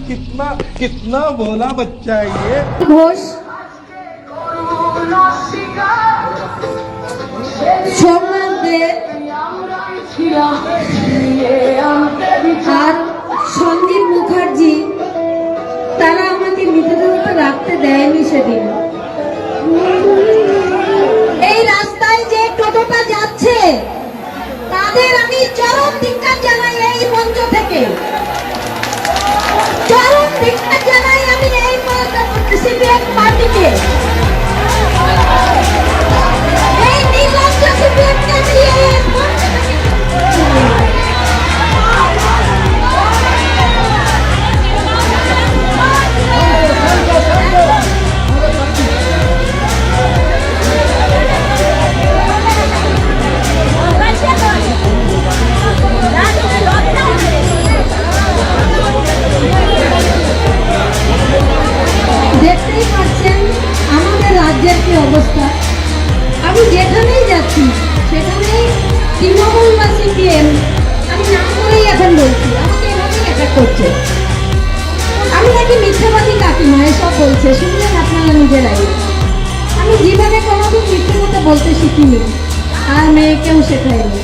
कितना कितना भोला बच्चा है ये। ঘোষ সোমনাথ দে আর সন্দীপ মুখার্জি তারা আমাকে মৃতদেহটা রাখতে দেয়নি সেদিন। এই রাস্তায় যে টোটোটা যাচ্ছে তাদের আমি চরম ধিক্কার জানাই। এই মঞ্চ থেকে চরম ধিক্কার জানাই আমি এই সিপিএম পার্টিকে, এই নির্লজ্জ সিপিএমকে দিয়ে দেখতেই পাচ্ছেন আমাদের রাজ্যের কি অবস্থা। আমি যেখানেই যাচ্ছি সেখানেই তৃণমূল বা সিপিএম আমি নাম করেই এখন বলছি, আমাকে এভাবেই অ্যাটাক করছে। আমি নাকি মিথ্যাবাদী কাকিমা এসব বলছে, শুনলেন আপনারা নিজেরাই। আমি জীবনে কোনোদিন মিথ্যে কথা বলতে শিখিনি আর মেয়েকেও শেখাইনি।